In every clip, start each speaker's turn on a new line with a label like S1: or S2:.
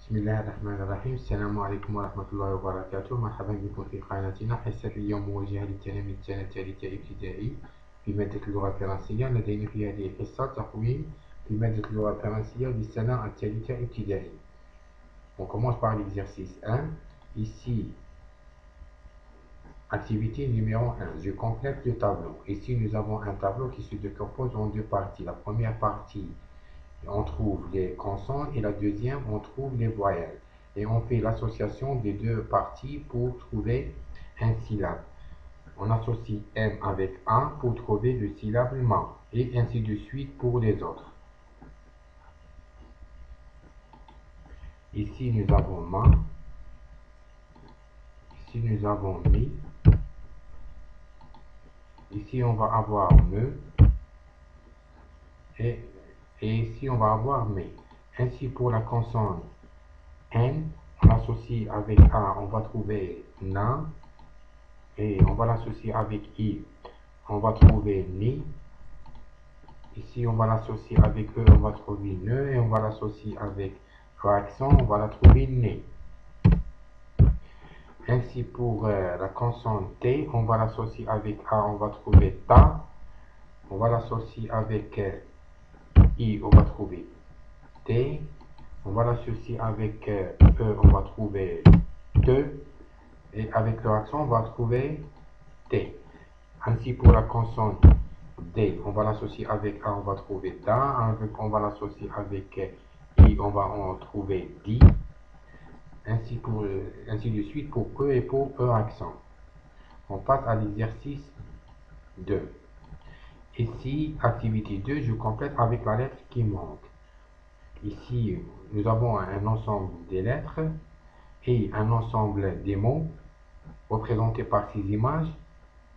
S1: بسم الله الرحمن الرحيم. السلام عليكم ورحمة الله وبركاته. مرحبا بكم في قناتنا. حصة اليوم موجهة للتلاميذ السنة الثالثة ابتدائي في مادة اللغة الفرنسية. لدينا في هذه الحصة تقويم في مادة اللغة الفرنسية للسنة الثالثة ابتدائي. On commence par l'exercice 1. Ici, activité numéro 1. Je complète le tableau. Ici, nous avons un tableau qui se décompose en deux parties. La première partie, on trouve les consonnes et la deuxième, on trouve les voyelles. Et on fait l'association des deux parties pour trouver un syllabe. On associe M avec A pour trouver le syllabe ma et ainsi de suite pour les autres. Ici, nous avons ma. Ici, nous avons mi. Ici, on va avoir me. Et ici, on va avoir me. Ainsi, pour la consonne N, on l'associe avec A, on va trouver na. Et on va l'associer avec I, on va trouver ni. Ici, on va l'associer avec E, on va trouver ne. Et on va l'associer avec E accent, on va la trouver né. Ainsi, pour la consonne T, on va l'associer avec A, on va trouver ta. On va l'associer avec I, on va trouver T. On va l'associer avec E, on va trouver te. Et avec le accent, on va trouver T. Ainsi, pour la consonne D, on va l'associer avec A, on va trouver da. On va l'associer avec I, on va en trouver di. Ainsi de suite pour E et pour E accent. On passe à l'exercice 2. Ici, activité 2, je complète avec la lettre qui manque. Ici, nous avons un ensemble des lettres et un ensemble des mots représentés par ces images.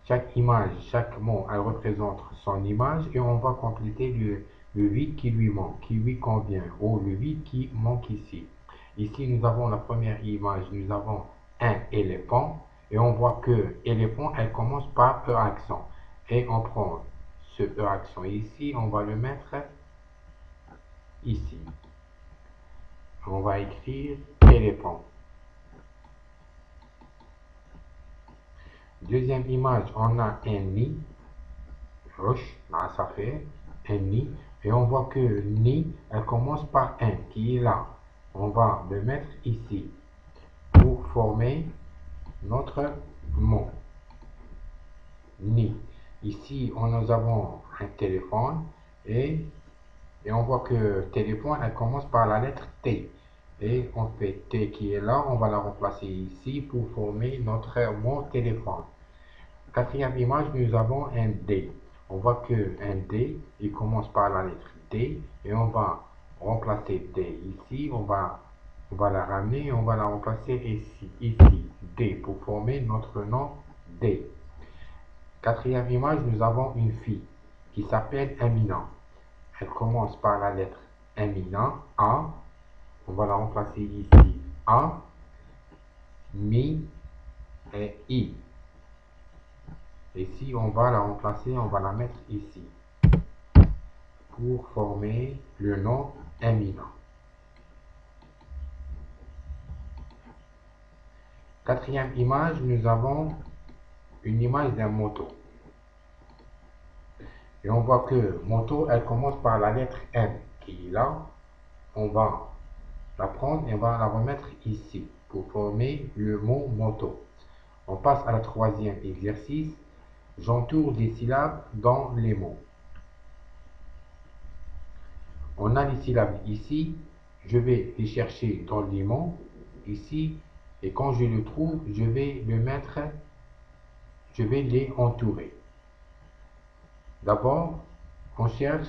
S1: Chaque image, chaque mot, elle représente son image et on va compléter le vide qui lui manque, qui lui convient, ou le vide qui manque ici. Ici, nous avons la première image, nous avons un éléphant et on voit que éléphant, elle commence par E accent. Et on prend ce E accent ici, on va le mettre ici. On va écrire éléphant. Deuxième image, on a un nid. Roche, ça fait un nid. Et on voit que nid, elle commence par un qui est là. On va le mettre ici pour former notre mot. Nid. Ici, nous avons un téléphone et on voit que téléphone, elle commence par la lettre T. Et on fait T qui est là, on va la remplacer ici pour former notre mot téléphone. Quatrième image, nous avons un D. On voit que un D, il commence par la lettre D et on va remplacer D ici. On va la ramener et on va la remplacer ici, D, pour former notre nom D. Quatrième image, nous avons une fille qui s'appelle Amina. Elle commence par la lettre Amina, A. On va la remplacer ici, A, Mi et I. Et si on va la remplacer, on va la mettre ici pour former le nom Amina. Quatrième image, nous avons une image d'un moto. Et on voit que moto, elle commence par la lettre M qui est là. On va la prendre et on va la remettre ici pour former le mot moto. On passe à la troisième exercice. J'entoure des syllabes dans les mots. On a les syllabes ici. Je vais les chercher dans les mots ici. Et quand je le trouve, je vais le mettre, je vais les entourer. D'abord, on cherche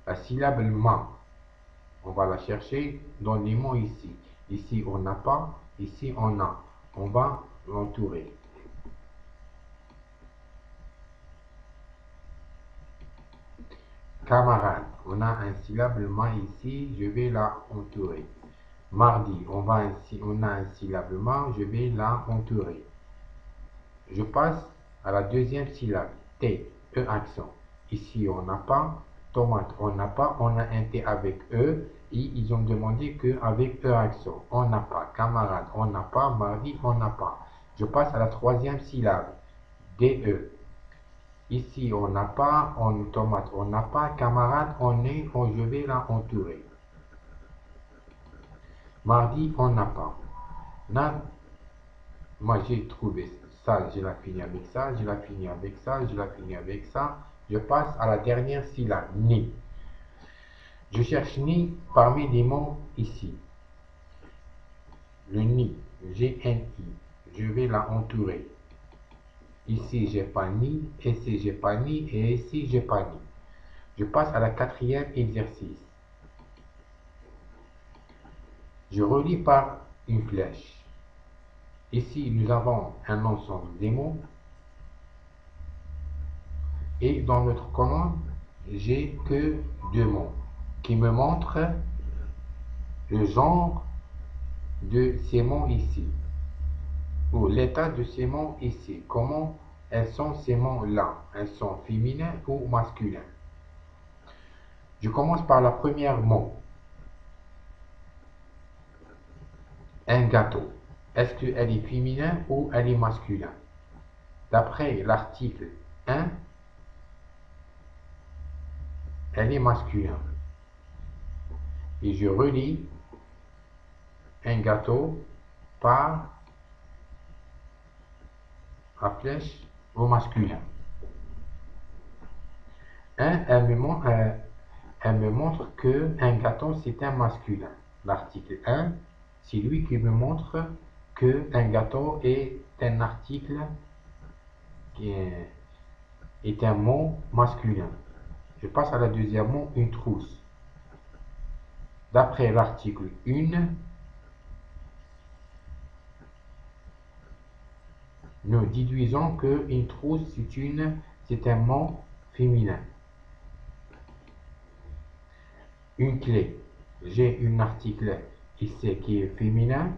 S1: la syllabe ma. On va la chercher dans les mots ici. Ici, on n'a pas. Ici, on a. On va l'entourer. Camarade, on a un syllabe ma ici. Je vais la entourer. Mardi, on a un syllabe ma. Je vais la entourer. Je passe à la deuxième syllabe, T, E accent. Ici, on n'a pas. Tomate, on n'a pas. On a un T avec E. Et ils ont demandé que avec E accent. On n'a pas. Camarade, on n'a pas. Mardi, on n'a pas. Je passe à la troisième syllabe. DE. Ici, on n'a pas. On tomate, on n'a pas. Camarade, on est. Je vais la entourer. Mardi, on n'a pas. Moi, j'ai trouvé ça. Je la finis avec ça. Je la finis avec ça. Je la finis avec ça. Je passe à la dernière syllabe. Ni. Je cherche ni parmi les mots ici. Le ni, j'ai un i. Je vais la entourer. Ici, j'ai pas ni. Ici, j'ai pas ni. Et ici, j'ai pas ni. Je passe à la quatrième exercice. Je relis par une flèche. Ici, nous avons un ensemble des mots. Et dans notre colonne, j'ai que deux mots qui me montrent le genre de ces mots ici. Ou l'état de ces mots ici. Comment elles sont ces mots-là? Elles sont féminins ou masculins? Je commence par la première mot. Un gâteau. Est-ce qu'elle est féminin ou elle est masculin? D'après l'article 1, elle est masculin. Et je relis un gâteau par la flèche au masculin. Elle me montre que un gâteau c'est un masculin. L'article 1, c'est lui qui me montre que un gâteau est un article qui est un mot masculin. Je passe à la deuxième mot, une trousse. D'après l'article 1, nous déduisons que une trousse c'est un mot féminin. Une clé. J'ai un article ici qui est féminin.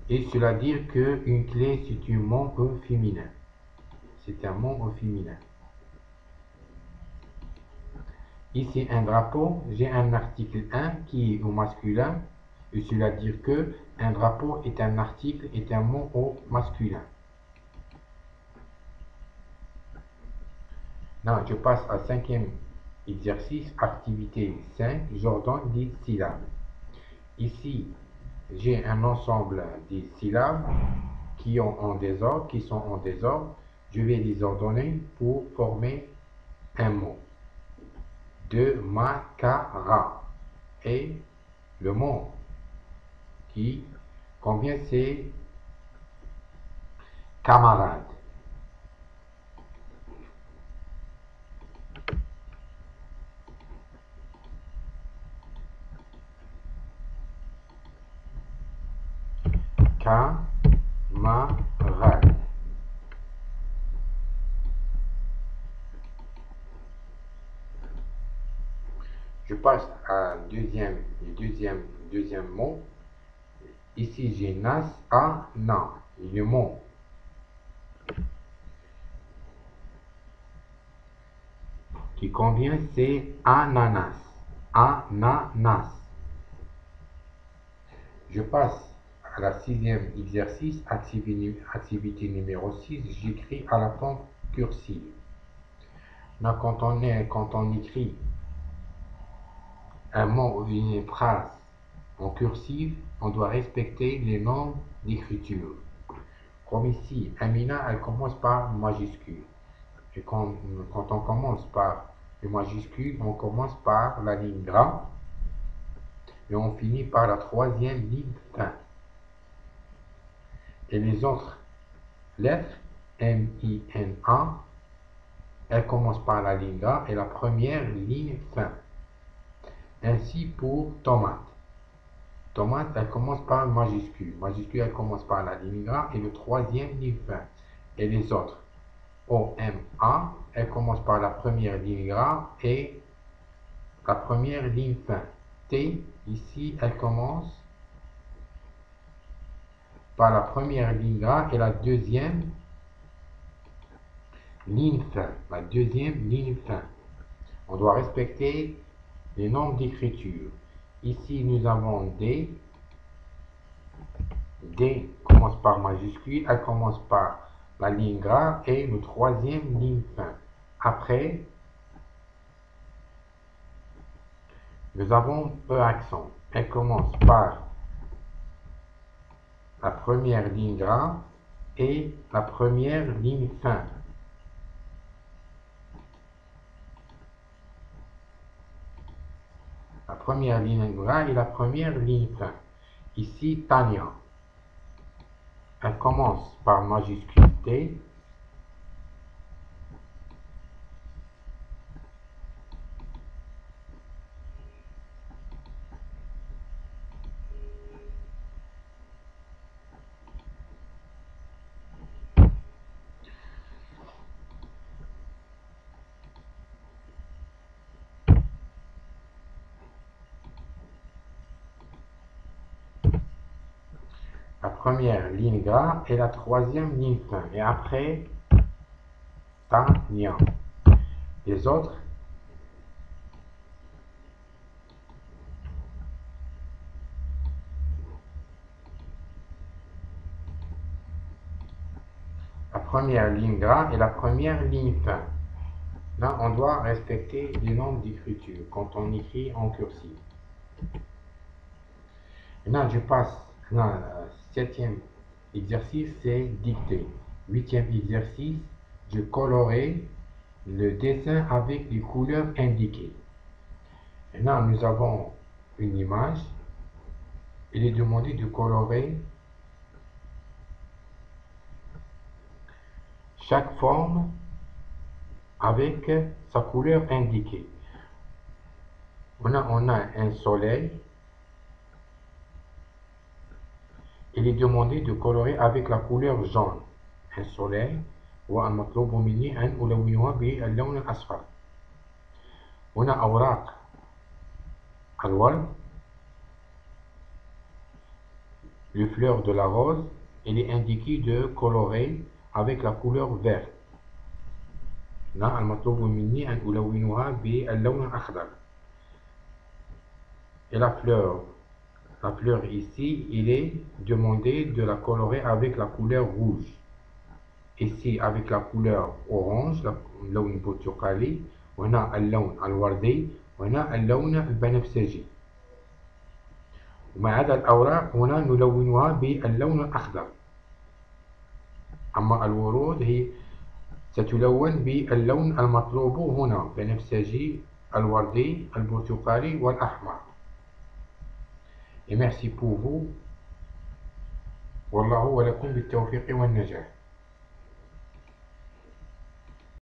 S1: Et cela dit qu'une clé c'est un mot au féminin. C'est un mot au féminin. Ici un drapeau, j'ai un article 1 qui est au masculin. Et cela dit que un drapeau est un article, est un mot au masculin. Là, je passe à cinquième exercice, activité 5, j'ordonne des syllabes. Ici, j'ai un ensemble des syllabes qui sont en désordre. Je vais les ordonner pour former un mot. De macara. Et le mot qui convient, c'est camarade. Camarade. Je passe à deuxième mot. Ici, j'ai nas, a, na. Et le mot qui convient, c'est ananas. Ananas. Je passe à la sixième exercice, activité numéro 6. J'écris à la pompe cursive. Là, quand on écrit un mot ou une phrase en cursive, on doit respecter les normes d'écriture. Comme ici, Amina, elle commence par majuscule. Et quand on commence par le majuscule, on commence par la ligne gras et on finit par la troisième ligne fin. Et les autres lettres, M-I-N-A, elles commencent par la ligne gras et la première ligne fin. Ainsi pour tomate. Tomate, elle commence par majuscule. Majuscule, elle commence par la ligne gras et le troisième ligne fin. Et les autres, O-M-A, elle commence par la première ligne gras et la première ligne fin. T, ici, elle commence par la première ligne gras et la deuxième ligne fin, la deuxième ligne fin. On doit respecter les normes d'écriture. Ici, nous avons D. D commence par majuscule, elle commence par la ligne gras et le troisième ligne fin. Après, nous avons E accent. Elle commence par la première ligne gras et la première ligne fin. La première ligne gras et la première ligne fin. Ici, Tania. Elle commence par majuscule T. La première ligne gras et la troisième ligne fin. Et après, Tania. Les autres, la première ligne gras et la première ligne fin. Là, on doit respecter les normes d'écriture quand on écrit en cursive. Maintenant, je passe à la septième exercice, c'est dictée. Huitième exercice, je colorer le dessin avec les couleurs indiquées. Maintenant, nous avons une image. Il est demandé de colorer chaque forme avec sa couleur indiquée. On a un soleil. Il est demandé de colorer avec la couleur jaune. Un soleil. والمطلوب مني أن ألونها باللون الأصفر. هنا أوراق الورد. Le fleur de la rose, il est indiqué de colorer avec la couleur verte. هنا المطلوب مني أن ألونها باللون الأخضر. Et la fleur ici, il est demandé de la colorer avec la couleur rouge. Ici avec la couleur orange, اللون البرتقالي. وهنا اللون الوردي. وهنا اللون البنفسجي. وما عدا الأوراق هنا نلونها باللون الأخضر. أما الورود هي ستلون باللون المطلوب هنا بنفسجي الوردي البرتقالي والأحمر. Et merci pour vous. والله ولكم بالتوفيق والنجاح.